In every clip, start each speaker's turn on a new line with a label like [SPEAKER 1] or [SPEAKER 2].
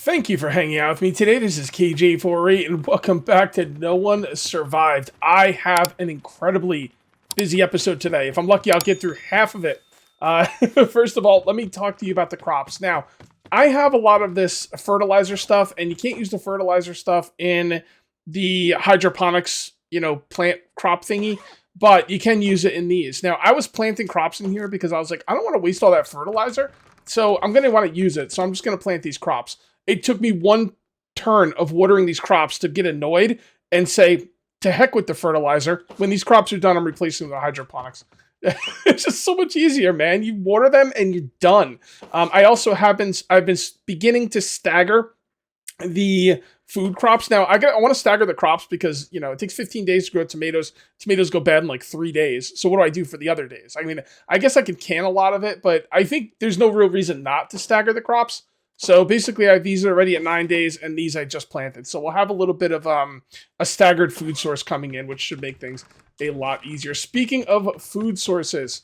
[SPEAKER 1] Thank you for hanging out with me today. This is KJ48, and welcome back to No One Survived. I have an incredibly busy episode today. If I'm lucky, I'll get through half of it. First of all, let me talk to you about the crops. Now, I have a lot of this fertilizer stuff, and you can't use the fertilizer stuff in the hydroponics, plant crop thingy, but you can use it in these. Now, I was planting crops in here because I was like, I don't want to waste all that fertilizer, so I'm going to want to use it, so I'm just going to plant these crops. It took me one turn of watering these crops to get annoyed and say, to heck with the fertilizer. When these crops are done, I'm replacing them with hydroponics. It's just so much easier, man. You water them and you're done. I've been beginning to stagger the food crops. Now, I want to stagger the crops because, it takes 15 days to grow tomatoes. Tomatoes go bad in like 3 days. So what do I do for the other days? I mean, I guess I could can a lot of it, but I think there's no real reason not to stagger the crops. So basically, I have these already at 9 days, and these I just planted. So we'll have a little bit of a staggered food source coming in, which should make things a lot easier. Speaking of food sources,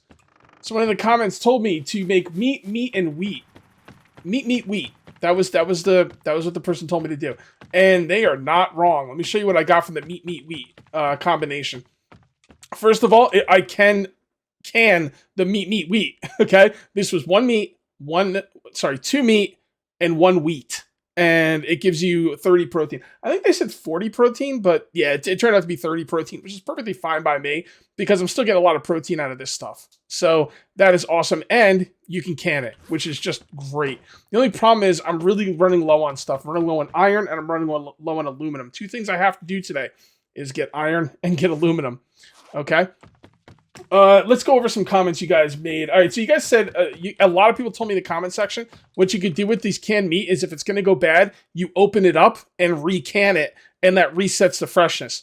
[SPEAKER 1] someone in the comments told me to make meat, and wheat. Meat, wheat. That was what the person told me to do, and they are not wrong. Let me show you what I got from the meat, wheat combination. First of all, I can the meat, wheat. Okay, this was two meat. And 1 wheat, and it gives you 30 protein. I think they said 40 protein, but yeah, it turned out to be 30 protein, which is perfectly fine by me because I'm still getting a lot of protein out of this stuff. So that is awesome, and you can can it, which is just great. The only problem is I'm really running low on stuff. I'm running low on iron, and I'm running low on aluminum. 2 things I have to do today is get iron and get aluminum. Okay. Let's go over some comments you guys made. All right, so you guys said, a lot of people told me in the comment section, what you could do with these canned meat is if it's going to go bad, you open it up and re-can it, and that resets the freshness.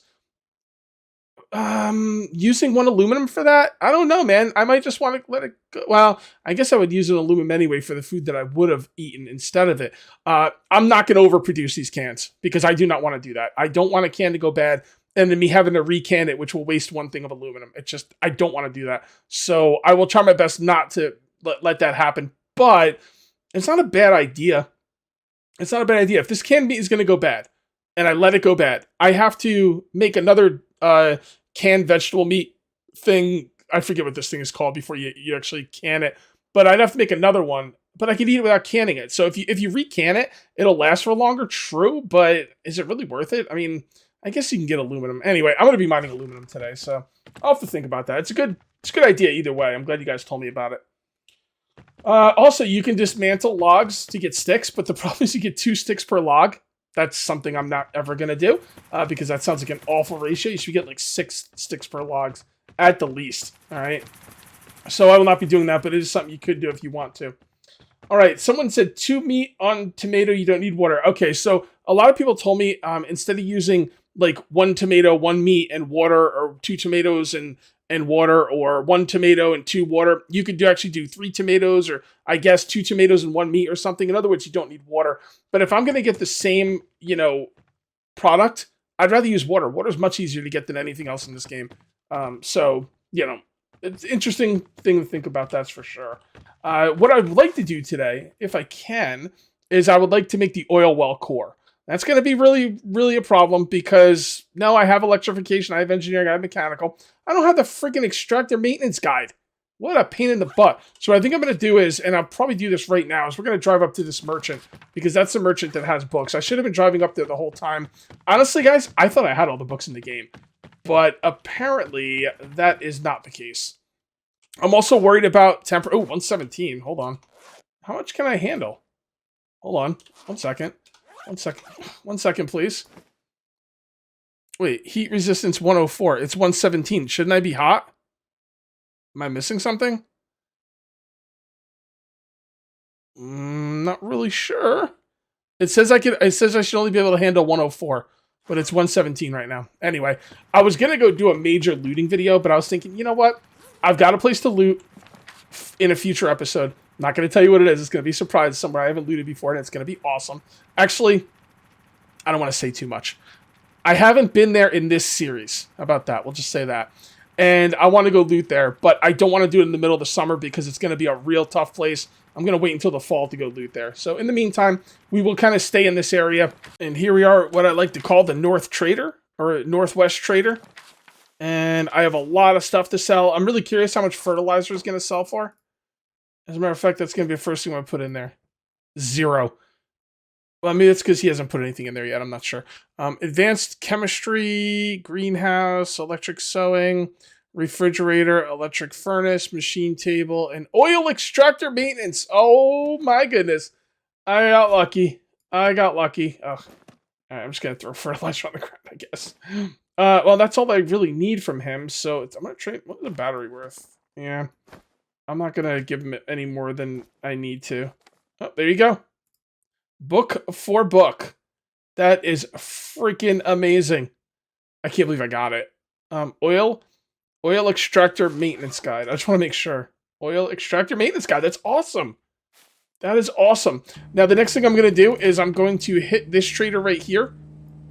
[SPEAKER 1] Using 1 aluminum for that? I don't know, man. I might just want to let it go. Well, I guess I would use an aluminum anyway for the food that I would have eaten instead of it. I'm not going to overproduce these cans because I do not want to do that. I don't want a can to go bad and then me having to recan it, which will waste 1 thing of aluminum. I don't want to do that. So I will try my best not to let that happen. But it's not a bad idea. It's not a bad idea. If this canned meat is going to go bad, and I let it go bad, I have to make another canned vegetable meat thing. I forget what this thing is called before you actually can it. But I'd have to make another one. But I could eat it without canning it. So if you recan it, it'll last for longer. True, but is it really worth it? I mean, I guess you can get aluminum. Anyway, I'm going to be mining aluminum today, so I'll have to think about that. It's a good idea either way. I'm glad you guys told me about it. Also, you can dismantle logs to get sticks, but the problem is you get 2 sticks per log. That's something I'm not ever going to do because that sounds like an awful ratio. You should get like 6 sticks per logs at the least, all right? So I will not be doing that, but it is something you could do if you want to. All right, someone said 2 meat on tomato, you don't need water. Okay, so a lot of people told me instead of using like 1 tomato, 1 meat, and water, or 2 tomatoes and water, or 1 tomato and 2 water, you could actually do 3 tomatoes, or I guess 2 tomatoes and 1 meat or something. In other words, you don't need water. But if I'm going to get the same, product, I'd rather use water. Water is much easier to get than anything else in this game. So, it's an interesting thing to think about, that's for sure. What I'd like to do today, if I can, is I would like to make the oil well core. That's going to be really, really a problem because now I have electrification, I have engineering, I have mechanical. I don't have the freaking extractor maintenance guide. What a pain in the butt. So what I think I'm going to do is, and I'll probably do this right now, is we're going to drive up to this merchant because that's the merchant that has books. I should have been driving up there the whole time. Honestly, guys, I thought I had all the books in the game, but apparently that is not the case. I'm also worried about temper. Oh, 117. Hold on. How much can I handle? Hold on. 1 second. 1 second. 1 second, please. Wait, heat resistance 104. It's 117. Shouldn't I be hot? Am I missing something? Not really sure. It says I should only be able to handle 104, but it's 117 right now. Anyway, I was gonna go do a major looting video, but I was thinking, you know what? I've got a place to loot in a future episode. I'm not going to tell you what it is. It's going to be a surprise somewhere I haven't looted before, and it's going to be awesome. Actually, I don't want to say too much. I haven't been there in this series. How about that? We'll just say that. and I want to go loot there, but I don't want to do it in the middle of the summer because it's going to be a real tough place. I'm going to wait until the fall to go loot there. So in the meantime, we will kind of stay in this area. And here we are, what I like to call the North Trader, or Northwest Trader. And I have a lot of stuff to sell. I'm really curious how much fertilizer is going to sell for. As a matter of fact, that's going to be the first thing I put in there. 0. Well, I mean, it's because he hasn't put anything in there yet. I'm not sure. Advanced chemistry, greenhouse, electric sewing, refrigerator, electric furnace, machine table, and oil extractor maintenance. Oh my goodness. I got lucky. Ugh. All right, I'm just going to throw fertilizer on the ground, I guess. Well, that's all I really need from him. So I'm going to trade. What is the battery worth? Yeah. I'm not going to give him any more than I need to. Oh, there you go. Book for book. That is freaking amazing. I can't believe I got it. Oil extractor maintenance guide. I just want to make sure. Oil extractor maintenance guide. That's awesome. That is awesome. Now, the next thing I'm going to do is I'm going to hit this trader right here,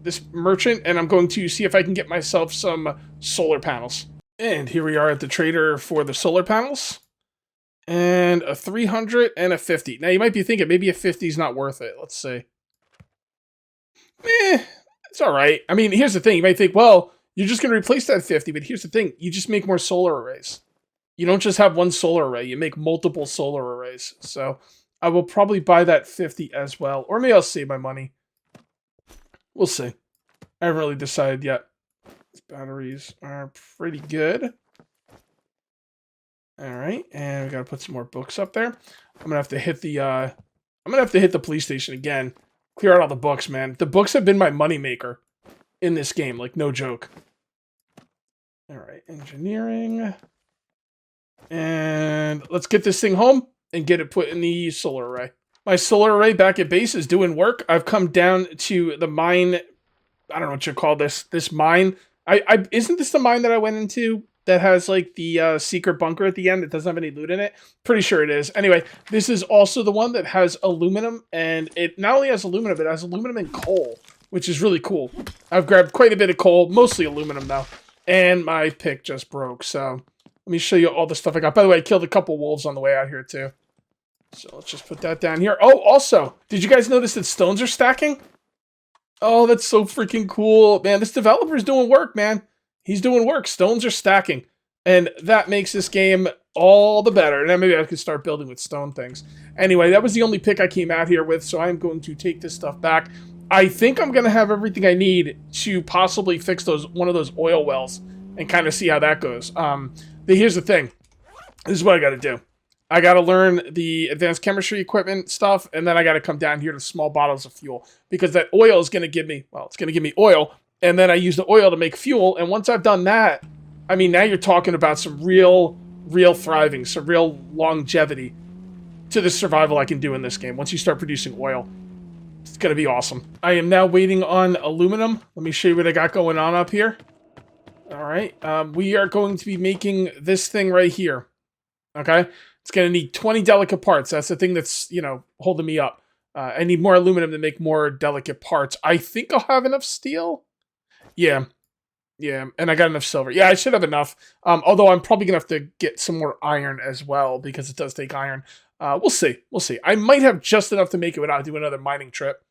[SPEAKER 1] this merchant, and I'm going to see if I can get myself some solar panels. And here we are at the trader for the solar panels. And a 300 and a 50. Now, you might be thinking, maybe a 50 is not worth it. Let's see. It's all right. I mean, here's the thing. You might think, well, you're just going to replace that 50. But here's the thing. You just make more solar arrays. You don't just have one solar array. You make multiple solar arrays. So I will probably buy that 50 as well. Or maybe I'll save my money. We'll see. I haven't really decided yet. These batteries are pretty good. All right, and we gotta put some more books up there. I'm gonna have to hit the police station again. Clear out all the books, man. The books have been my moneymaker in this game, like no joke. All right, engineering, and let's get this thing home and get it put in the solar array. My solar array back at base is doing work. I've come down to the mine. I don't know what you call this. This mine. Isn't this the mine that I went into? That has, like, the secret bunker at the end that doesn't have any loot in it. Pretty sure it is. Anyway, this is also the one that has aluminum, and it not only has aluminum, but it has aluminum and coal, which is really cool. I've grabbed quite a bit of coal, mostly aluminum, though, and my pick just broke, so let me show you all the stuff I got. By the way, I killed a couple wolves on the way out here, too. So let's just put that down here. Oh, also, did you guys notice that stones are stacking? Oh, that's so freaking cool. Man, this developer's doing work, man. He's doing work. Stones are stacking. And that makes this game all the better. And then maybe I could start building with stone things. Anyway, that was the only pick I came out here with, so I'm going to take this stuff back. I think I'm going to have everything I need to possibly fix one of those oil wells and kind of see how that goes. Here's the thing. This is what I got to do. I got to learn the advanced chemistry equipment stuff, and then I got to come down here to small bottles of fuel. Because that oil is going to give me, well, it's going to give me oil. And then I use the oil to make fuel. And once I've done that, I mean, now you're talking about some real thriving, some real longevity to the survival I can do in this game. Once you start producing oil, it's going to be awesome. I am now waiting on aluminum. Let me show you what I got going on up here. All right. We are going to be making this thing right here. Okay. It's going to need 20 delicate parts. That's the thing that's, holding me up. I need more aluminum to make more delicate parts. I think I'll have enough steel. Yeah, and I got enough silver. Yeah, I should have enough. Although I'm probably going to have to get some more iron as well, because it does take iron. We'll see. I might have just enough to make it without doing another mining trip.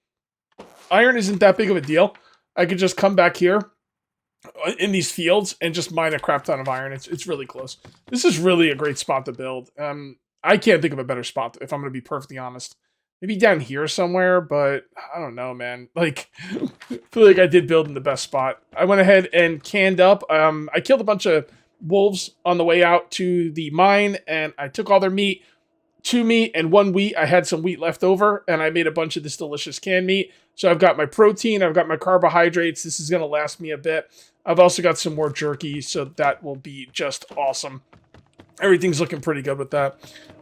[SPEAKER 1] Iron isn't that big of a deal. I could just come back here in these fields and just mine a crap ton of iron. It's really close. This is really a great spot to build. I can't think of a better spot, if I'm going to be perfectly honest. Maybe down here somewhere, but I don't know, man. Like, I feel like I did build in the best spot. I went ahead and canned up. I killed a bunch of wolves on the way out to the mine, and I took all their meat, 2 meat and 1 wheat. I had some wheat left over, and I made a bunch of this delicious canned meat. So I've got my protein, I've got my carbohydrates. This is going to last me a bit. I've also got some more jerky, so that will be just awesome. Everything's looking pretty good with that.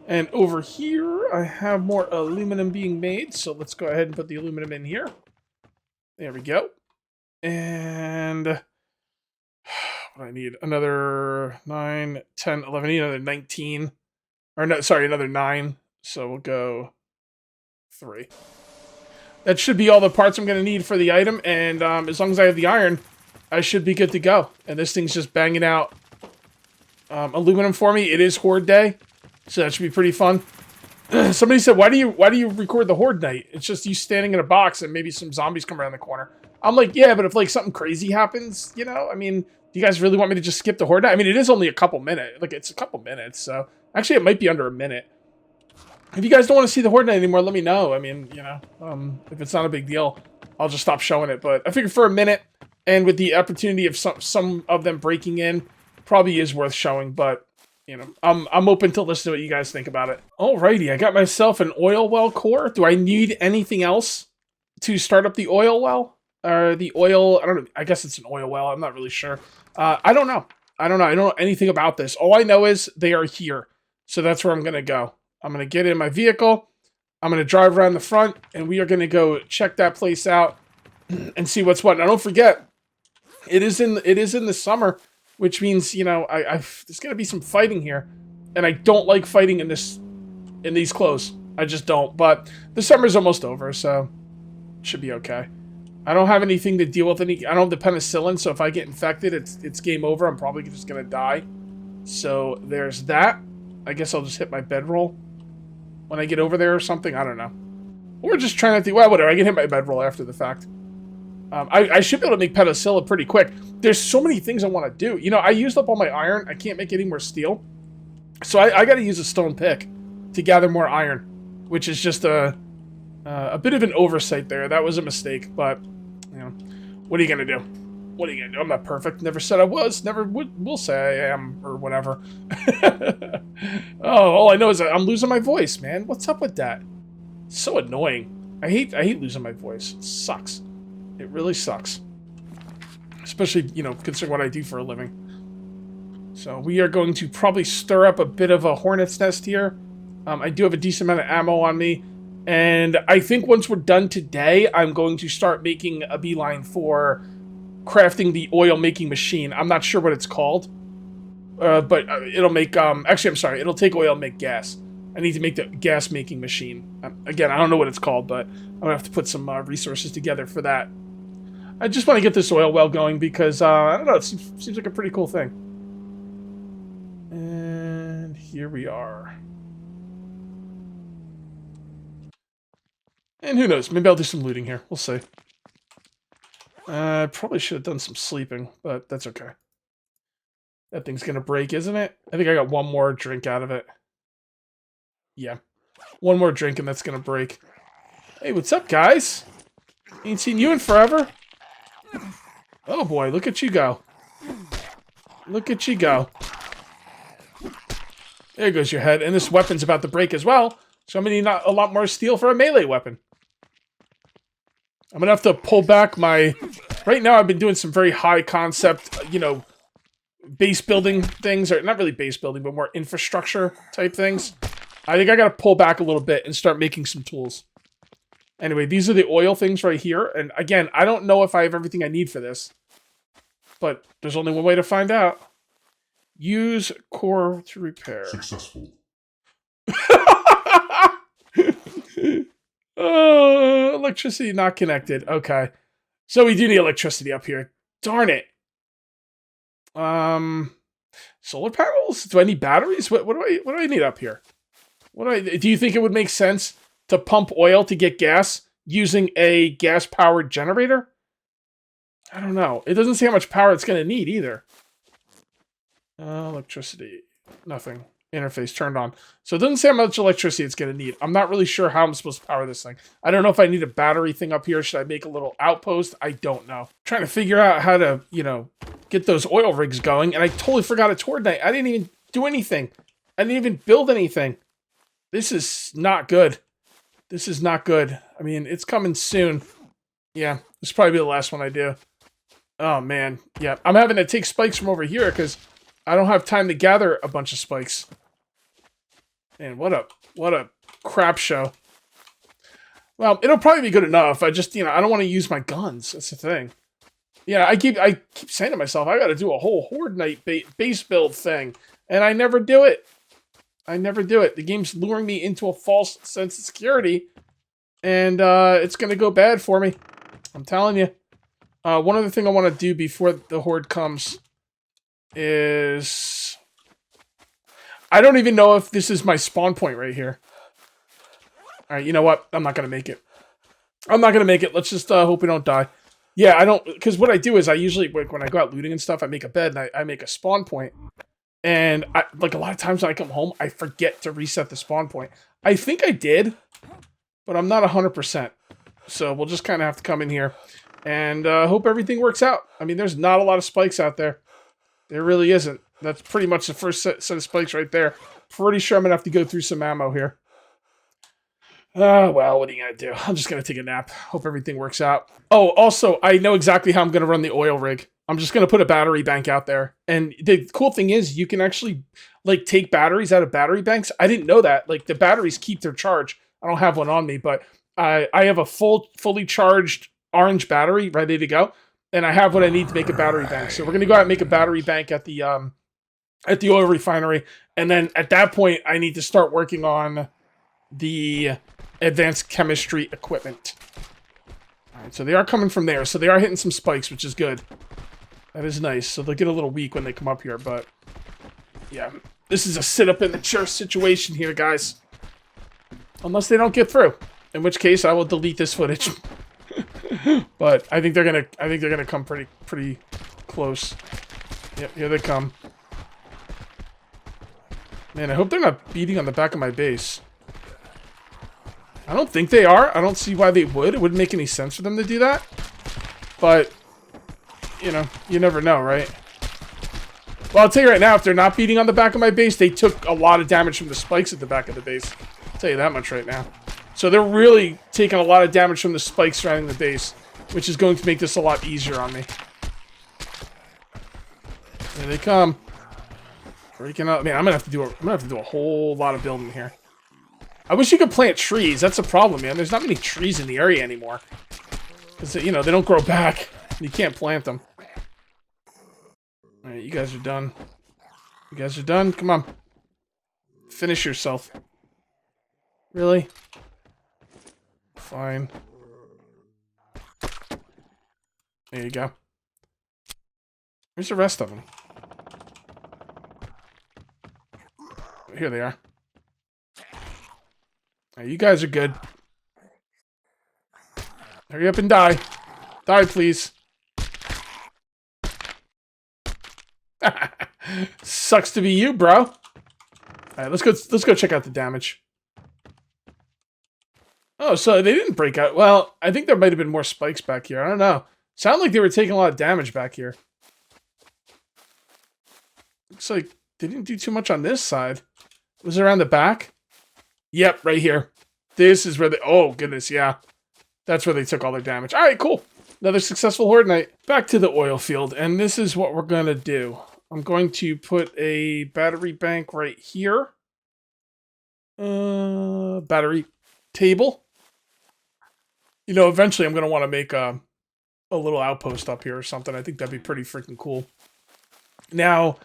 [SPEAKER 1] And over here, I have more aluminum being made. So let's go ahead and put the aluminum in here. There we go. And what do I need? Another 9, 10, 11. I need another 19. Or no, sorry, another 9. So we'll go 3. That should be all the parts I'm going to need for the item. And as long as I have the iron, I should be good to go. And this thing's just banging out aluminum for me. It is Horde Day, so that should be pretty fun. Somebody said, why do you record the Horde night? It's just you standing in a box and maybe some zombies come around the corner. I'm like, yeah, but if like something crazy happens, you know, I mean, do you guys really want me to just skip the Horde night? I mean, it is only a couple minutes. Like, it's a couple minutes, so actually it might be under a minute. If you guys don't want to see the Horde night anymore, let me know. I mean, you know, if it's not a big deal, I'll just stop showing it. But I figured for a minute, and with the opportunity of some of them breaking in, probably is worth showing, but you know, I'm open to listen to what you guys think about it. Alrighty, I got myself an oil well core. Do I need anything else to start up the oil well? Or the oil, I don't know, I guess it's an oil well, I'm not really sure. I don't know. I don't know anything about this. All I know is they are here. So that's where I'm gonna go. I'm gonna get in my vehicle, I'm gonna drive around the front, and we are gonna go check that place out and see what's what. Now don't forget, it is in the summer, which means, you know, there's gonna be some fighting here, and I don't like fighting in these clothes. I just don't. But the summer's almost over, so it should be okay. I don't have anything to deal with I don't have the penicillin, so if I get infected, it's game over. I'm probably just gonna die. So there's that. I guess I'll just hit my bedroll when I get over there or something. I don't know. Or just trying not to. Well, whatever. I can hit my bedroll after the fact. I should be able to make penicillin pretty quick. There's so many things I want to do. You know, I used up all my iron. I can't make any more steel. So I got to use a stone pick to gather more iron, which is just a bit of an oversight there. That was a mistake, but, you know, what are you going to do? What are you going to do? I'm not perfect. Never said I was. Never will say I am, or whatever. Oh, all I know is that I'm losing my voice, man. What's up with that? It's so annoying. I hate losing my voice. It sucks. It really sucks. Especially, you know, considering what I do for a living. So we are going to probably stir up a bit of a hornet's nest here. I do have a decent amount of ammo on me. And I think once we're done today, I'm going to start making a beeline for crafting the oil making machine. I'm not sure what it's called. But it'll make, actually, I'm sorry. It'll take oil and make gas. I need to make the gas making machine. Again, I don't know what it's called, but I'm going to have to put some resources together for that. I just want to get this oil well going because, I don't know, it seems like a pretty cool thing. And here we are. And who knows, maybe I'll do some looting here. We'll see. Probably should have done some sleeping, but that's okay. That thing's going to break, isn't it? I think I got one more drink out of it. Yeah. One more drink and that's going to break. Hey, what's up, guys? Ain't seen you in forever. Oh boy, look at you go. Look at you go. There goes your head. And this weapon's about to break as well. So I'm going to need a lot more steel for a melee weapon. I'm going to have to pull back my... Right now I've been doing some very high concept, you know, base building things. Or not really base building, but more infrastructure type things. I think I got to pull back a little bit and start making some tools. Anyway, these are the oil things right here. And again, I don't know if I have everything I need for this. But there's only one way to find out. Use core to repair.
[SPEAKER 2] Successful.
[SPEAKER 1] Electricity not connected. Okay. So we do need electricity up here. Darn it. Solar panels? Do I need batteries? What do I need up here? Do you think it would make sense to pump oil to get gas using a gas-powered generator? I don't know. It doesn't say how much power it's going to need either. Electricity. Nothing. Interface turned on. So it doesn't say how much electricity it's going to need. I'm not really sure how I'm supposed to power this thing. I don't know if I need a battery thing up here. Should I make a little outpost? I don't know. I'm trying to figure out how to, you know, get those oil rigs going. And I totally forgot it's Horde night. I didn't even do anything. I didn't even build anything. This is not good. This is not good. I mean, it's coming soon. Yeah, this will probably be the last one I do. Oh, man. Yeah, I'm having to take spikes from over here because I don't have time to gather a bunch of spikes. Man, what a crap show. Well, it'll probably be good enough. I just, you know, I don't want to use my guns. That's the thing. Yeah, I keep saying to myself, I got to do a whole Horde night base build thing. And I never do it. I never do it. The game's luring me into a false sense of security. And it's going to go bad for me. I'm telling you. One other thing I want to do before the Horde comes is... I don't even know if this is my spawn point right here. All right, you know what? I'm not going to make it. I'm not going to make it. Let's just hope we don't die. Yeah, I don't... Because what I do is I usually, like, when I go out looting and stuff, I make a bed and I make a spawn point. And, like, a lot of times when I come home, I forget to reset the spawn point. I think I did, but I'm not 100%. So we'll just kind of have to come in here and hope everything works out. I mean, there's not a lot of spikes out there. There really isn't. That's pretty much the first set of spikes right there. Pretty sure I'm going to have to go through some ammo here. Well, what are you going to do? I'm just going to take a nap. Hope everything works out. Oh, also, I know exactly how I'm going to run the oil rig. I'm just going to put a battery bank out there. And the cool thing is you can actually, like, take batteries out of battery banks. I didn't know that. Like, the batteries keep their charge. I don't have one on me, but I have a fully charged orange battery ready to go. And I have what I need to make a battery bank. So we're going to go out and make a battery bank at the oil refinery. And then at that point, I need to start working on the advanced chemistry equipment. All right, so they are coming from there. So they are hitting some spikes, which is good. That is nice. So they'll get a little weak when they come up here, but yeah, this is a sit up in the chair situation here, guys. Unless they don't get through, in which case I will delete this footage. But I think they're gonna come pretty close. Yep, here they come. Man, I hope they're not beating on the back of my base. I don't think they are. I don't see why they would. It wouldn't make any sense for them to do that. But, you know, you never know, right? Well, I'll tell you right now, if they're not beating on the back of my base, they took a lot of damage from the spikes at the back of the base. I'll tell you that much right now. So they're really taking a lot of damage from the spikes surrounding the base, which is going to make this a lot easier on me. Here they come. Freaking out. Man, I'm gonna have to do a whole lot of building here. I wish you could plant trees. That's a problem, man. There's not many trees in the area anymore. Because, you know, they don't grow back. You can't plant them. Alright, you guys are done. You guys are done? Come on. Finish yourself. Really? Fine. There you go. Where's the rest of them? Here they are. Right, you guys are good. Hurry up and die. Die, please. Sucks to be you, bro. Alright, let's go check out the damage. Oh, so they didn't break out. Well, I think there might have been more spikes back here. I don't know. Sounded like they were taking a lot of damage back here. Looks like they didn't do too much on this side. Was it around the back? Yep, right here. This is where they... Oh, goodness, yeah. That's where they took all their damage. All right, cool. Another successful horde night. Back to the oil field, and this is what we're going to do. I'm going to put a battery bank right here. Battery table. You know, eventually I'm going to want to make a little outpost up here or something. I think that'd be pretty freaking cool. Now,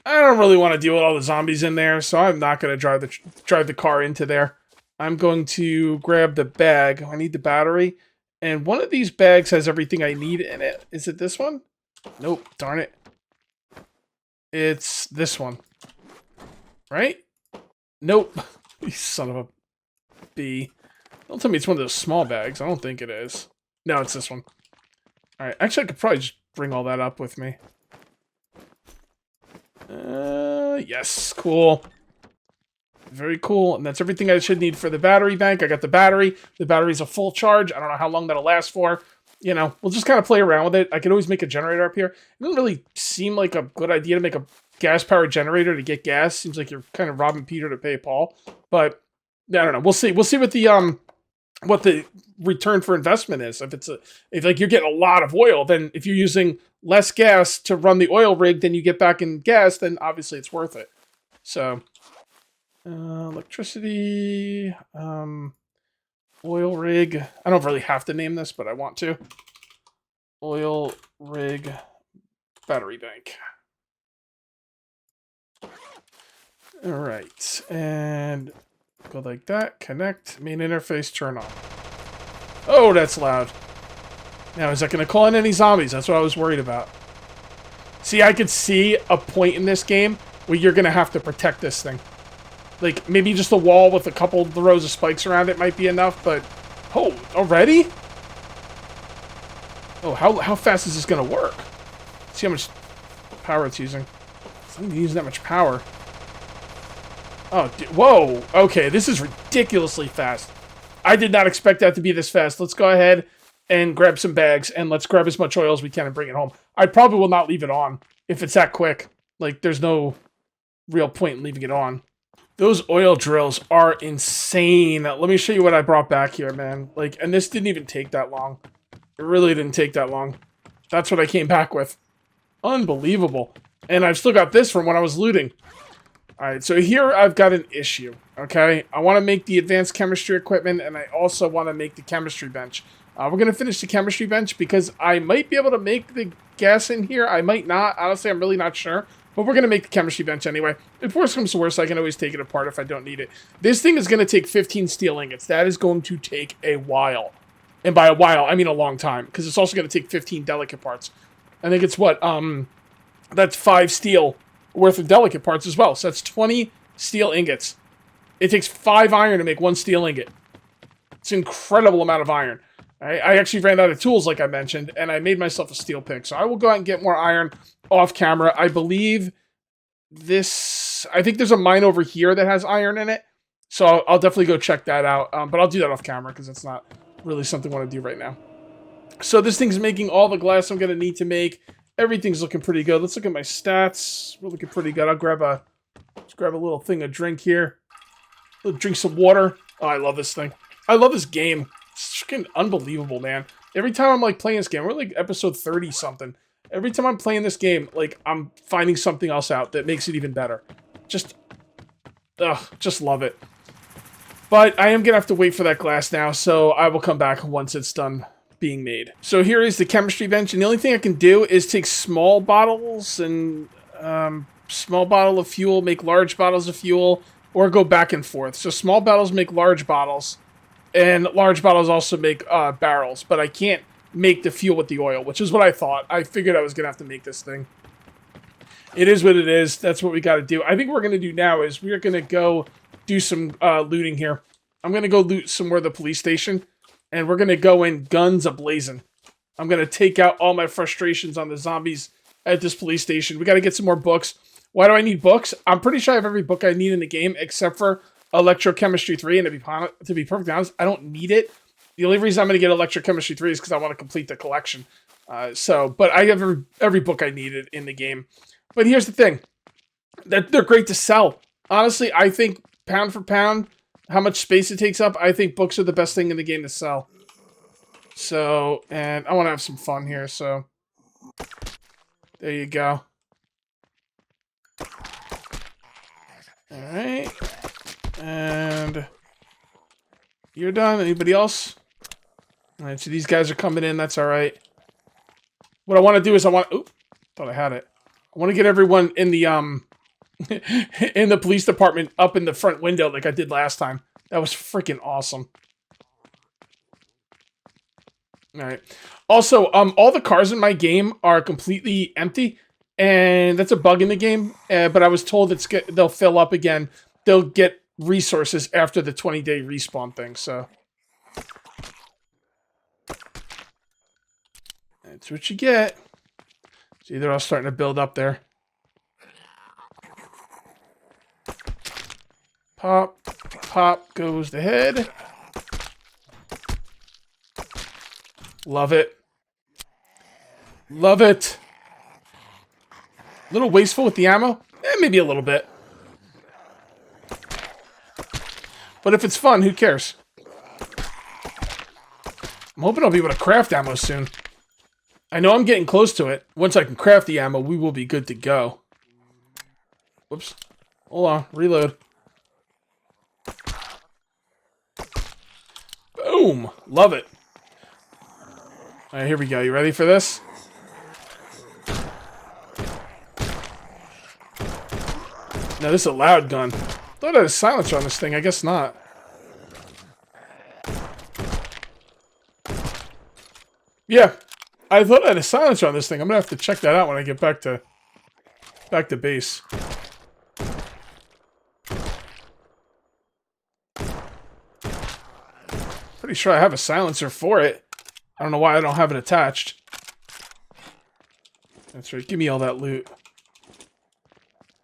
[SPEAKER 1] I don't really want to deal with all the zombies in there, so I'm not going to drive the car into there. I'm going to grab the bag. I need the battery. And one of these bags has everything I need in it. Is it this one? Nope, darn it. It's this one. Right? Nope. You son of a bee. Don't tell me it's one of those small bags. I don't think it is. No, it's this one. Alright, actually I could probably just bring all that up with me. Yes, cool. Very cool, and that's everything I should need for the battery bank. I got the battery. The battery's a full charge. I don't know how long that'll last for. You know, we'll just kind of play around with it. I could always make a generator up here. It doesn't really seem like a good idea to make a gas-powered generator to get gas. Seems like you're kind of robbing Peter to pay Paul. But, I don't know. We'll see. We'll see what the return for investment is. If like you're getting a lot of oil, then if you're using less gas to run the oil rig than you get back in gas, then obviously it's worth it. So, electricity, oil rig. I don't really have to name this, but I want to. Oil rig battery bank. All right, and go like that. Connect. Main interface. Turn on. Oh, that's loud. Now, is that going to call in any zombies? That's what I was worried about. See, I could see a point in this game where you're going to have to protect this thing. Like, maybe just a wall with a couple of rows of spikes around it might be enough, but... Oh, already? Oh, how fast is this gonna work? Let's see how much power it's using. It's not even using that much power. Oh, whoa! Okay, this is ridiculously fast. I did not expect that to be this fast. Let's go ahead and grab some bags, and let's grab as much oil as we can and bring it home. I probably will not leave it on if it's that quick. Like, there's no real point in leaving it on. Those oil drills are insane. Let me show you what I brought back here, man. Like, and this didn't even take that long. It really didn't take that long. That's what I came back with. Unbelievable. And I've still got this from when I was looting. Alright, so here I've got an issue, okay? I want to make the advanced chemistry equipment, and I also want to make the chemistry bench. We're going to finish the chemistry bench because I might be able to make the gas in here. I might not. Honestly, I'm really not sure. But we're going to make the chemistry bench anyway. If worse comes to worse, I can always take it apart if I don't need it. This thing is going to take 15 steel ingots. That is going to take a while. And by a while, I mean a long time. Because it's also going to take 15 delicate parts. I think it's what? That's 5 steel worth of delicate parts as well. So that's 20 steel ingots. It takes 5 iron to make 1 steel ingot. It's an incredible amount of iron. I actually ran out of tools, like I mentioned, and I made myself a steel pick. So I will go out and get more iron off camera. I believe this... I think there's a mine over here that has iron in it. So I'll definitely go check that out. But I'll do that off camera because it's not really something I want to do right now. So this thing's making all the glass I'm going to need to make. Everything's looking pretty good. Let's look at my stats. We're looking pretty good. I'll grab a little thing of drink here. Drink some water. Oh, I love this thing. I love this game. It's freaking unbelievable, man. Every time I'm like playing this game, we're like episode 30 something. Every time I'm playing this game, like I'm finding something else out that makes it even better. Just love it. But I am gonna have to wait for that glass now, so I will come back once it's done being made. So here is the chemistry bench, and the only thing I can do is take small bottles and small bottle of fuel, make large bottles of fuel, or go back and forth. So small bottles make large bottles, and large bottles also make barrels, but I can't make the fuel with the oil, which is what I thought. I figured I was going to have to make this thing. It is what it is. That's what we got to do. I think what we're going to do now is we're going to go do some looting here. I'm going to go loot somewhere at the police station, and we're going to go in guns a-blazing. I'm going to take out all my frustrations on the zombies at this police station. We got to get some more books. Why do I need books? I'm pretty sure I have every book I need in the game except for Electrochemistry 3, and to be perfectly honest, I don't need it. The only reason I'm going to get Electrochemistry 3 is because I want to complete the collection. But I have every book I needed in the game. But here's the thing. They're great to sell. Honestly, I think pound for pound, how much space it takes up, I think books are the best thing in the game to sell. So, and I want to have some fun here, so there you go. Alright. And you're done. Anybody else? Alright, so these guys are coming in. That's alright. What I want to do is Oop, thought I had it. I want to get everyone in the, in the police department up in the front window like I did last time. That was freaking awesome. Alright. Also, all the cars in my game are completely empty. And that's a bug in the game. But I was told they'll fill up again. They'll get resources after the 20-day respawn thing, so. That's what you get. See, they're all starting to build up there. Pop, pop goes the head. Love it. Love it. A little wasteful with the ammo? Maybe a little bit. But if it's fun, who cares? I'm hoping I'll be able to craft ammo soon. I know I'm getting close to it. Once I can craft the ammo, we will be good to go. Whoops. Hold on. Reload. Boom! Love it. Alright, here we go. You ready for this? Now, this is a loud gun. Thought I had a silencer on this thing. I guess not. Yeah. I thought I had a silencer on this thing. I'm gonna have to check that out when I get back to base. Pretty sure I have a silencer for it. I don't know why I don't have it attached. That's right. Give me all that loot.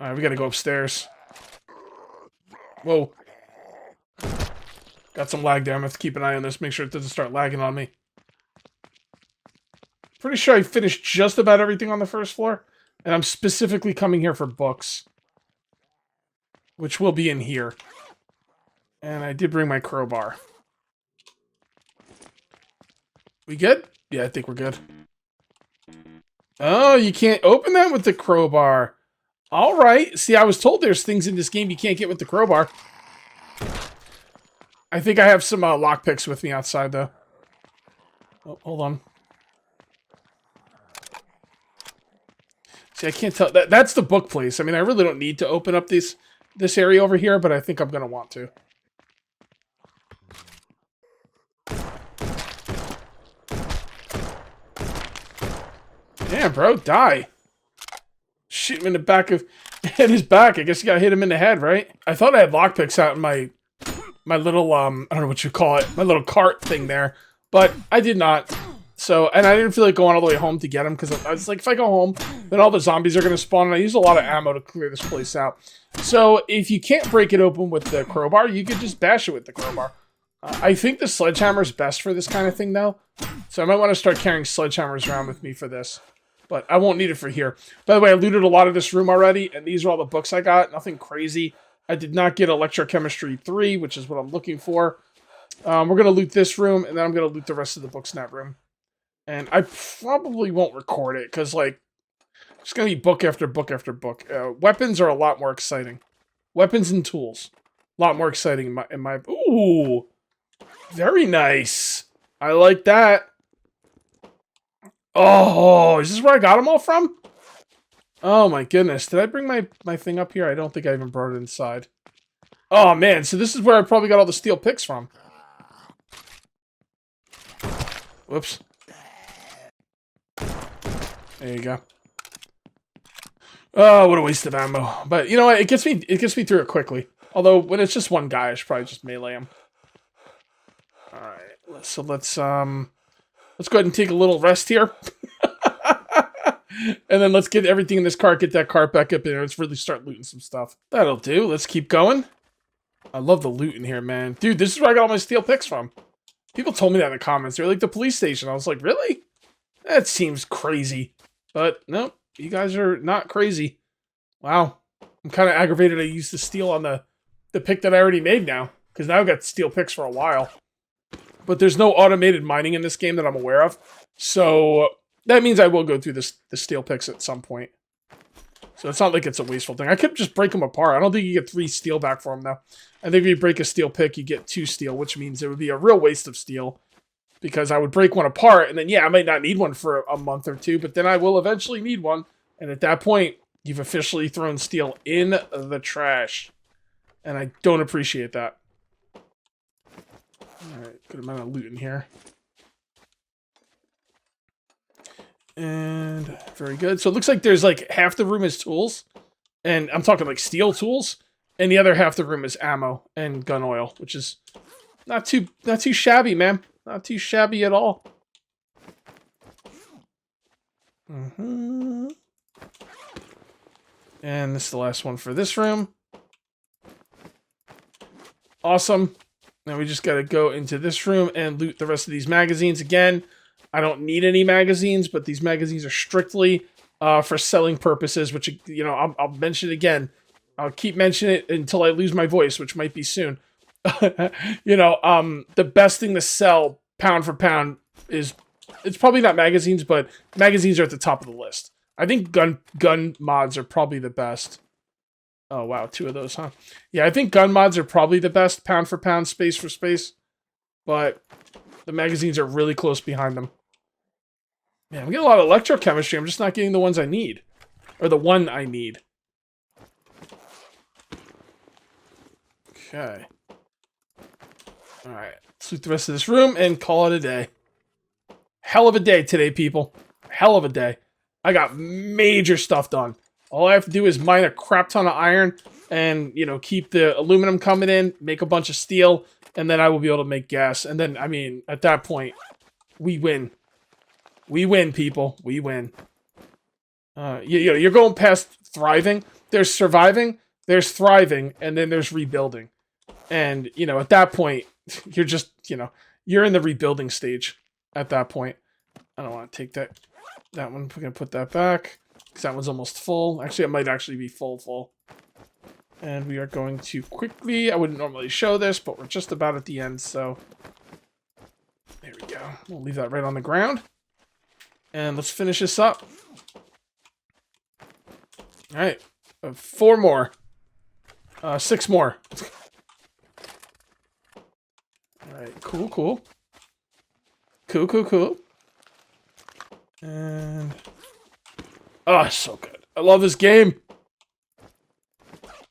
[SPEAKER 1] Alright, we gotta go upstairs. Whoa. Got some lag there. I'm gonna have to keep an eye on this. Make sure it doesn't start lagging on me. Pretty sure I finished just about everything on the first floor. And I'm specifically coming here for books. Which will be in here. And I did bring my crowbar. We good? Yeah, I think we're good. Oh, you can't open that with the crowbar. Alright. See, I was told there's things in this game you can't get with the crowbar. I think I have some lockpicks with me outside, though. Oh, hold on. See, I can't tell. That's the book place. I mean, I really don't need to open up this area over here, but I think I'm going to want to. Damn, bro, die. Shoot him in the back of... in his back. I guess you gotta hit him in the head, right? I thought I had lockpicks out in my little, I don't know what you call it, my little cart thing there. But I did not. So, and I didn't feel like going all the way home to get him, because I was like, if I go home, then all the zombies are going to spawn, and I used a lot of ammo to clear this place out. So, if you can't break it open with the crowbar, you could just bash it with the crowbar. I think the sledgehammer is best for this kind of thing, though. So, I might want to start carrying sledgehammers around with me for this. But I won't need it for here. By the way, I looted a lot of this room already, and these are all the books I got. Nothing crazy. I did not get Electrochemistry 3, which is what I'm looking for. We're going to loot this room, and then I'm going to loot the rest of the books in that room. And I probably won't record it, because, like, it's going to be book after book after book. Weapons are a lot more exciting. Weapons and tools. A lot more exciting in my... Ooh! Very nice. I like that. Oh, is this where I got them all from? Oh my goodness. Did I bring my thing up here? I don't think I even brought it inside. Oh man, so this is where I probably got all the steel picks from. Whoops. There you go. Oh, what a waste of ammo. But you know what? It gets me through it quickly. Although when it's just one guy, I should probably just melee him. Alright, so let's go ahead and take a little rest here. And then let's get everything in this cart, get that cart back up in there. Let's really start looting some stuff. That'll do. Let's keep going. I love the loot in here, man. Dude, this is where I got all my steel picks from. People told me that in the comments. They're like, the police station. I was like, really? That seems crazy. But, no, you guys are not crazy. Wow. I'm kind of aggravated I used the steel on the pick that I already made now. Because now I've got steel picks for a while. But there's no automated mining in this game that I'm aware of. So that means I will go through the steel picks at some point. So it's not like it's a wasteful thing. I could just break them apart. I don't think you get 3 steel back for them, though. I think if you break a steel pick, you get 2 steel, which means it would be a real waste of steel. Because I would break one apart, and then, yeah, I might not need one for a month or 2, but then I will eventually need one. And at that point, you've officially thrown steel in the trash. And I don't appreciate that. Alright, good amount of loot in here. And very good. So it looks like there's like half the room is tools. And I'm talking like steel tools. And the other half the room is ammo and gun oil, which is not too shabby, man. Not too shabby at all. And this is the last one for this room. Awesome. Now we just gotta go into this room and loot the rest of these magazines. Again, I don't need any magazines, but these magazines are strictly for selling purposes, which, you know, I'll mention it again. I'll keep mentioning it until I lose my voice, which might be soon. You know, the best thing to sell pound for pound is, it's probably not magazines, but magazines are at the top of the list. I think gun mods are probably the best. Oh, wow, 2 of those, huh? Yeah, I think gun mods are probably the best pound for pound, space for space. But the magazines are really close behind them. Man, I'm getting a lot of electrochemistry. I'm just not getting the ones I need. Or the one I need. Okay. Alright, let's loot the rest of this room and call it a day. Hell of a day today, people. Hell of a day. I got major stuff done. All I have to do is mine a crap ton of iron and, you know, keep the aluminum coming in, make a bunch of steel, and then I will be able to make gas. And then, I mean, at that point, we win. We win, people. We win. You're going past thriving. There's surviving, there's thriving, and then there's rebuilding. And, at that point, you're just, you're in the rebuilding stage at that point. I don't want to take that one. We're going to put that back because that one's almost full. Actually, it might actually be full. And we are going to quickly, I wouldn't normally show this, but we're just about at the end, so there we go. We'll leave that right on the ground. And let's finish this up. All right, 4 more. 6 more. All right, cool. Cool. And oh, it's so good. I love this game.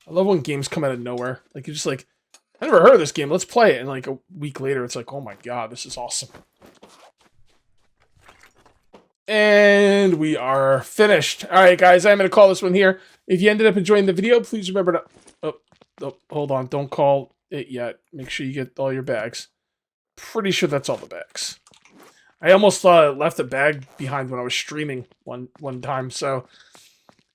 [SPEAKER 1] I love when games come out of nowhere. Like, you're just like, I never heard of this game. Let's play it. And like a week later, it's like, oh my god, this is awesome. And we are finished. All right, guys, I'm going to call this one here. If you ended up enjoying the video, please remember to... Oh, hold on. Don't call it yet. Make sure you get all your bags. Pretty sure that's all the bags. I almost left a bag behind when I was streaming one time, so...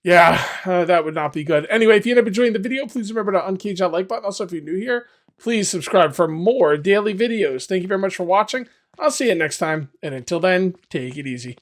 [SPEAKER 1] Yeah, that would not be good. Anyway, if you end up enjoying the video, please remember to uncage that like button. Also, if you're new here, please subscribe for more daily videos. Thank you very much for watching. I'll see you next time. And until then, take it easy.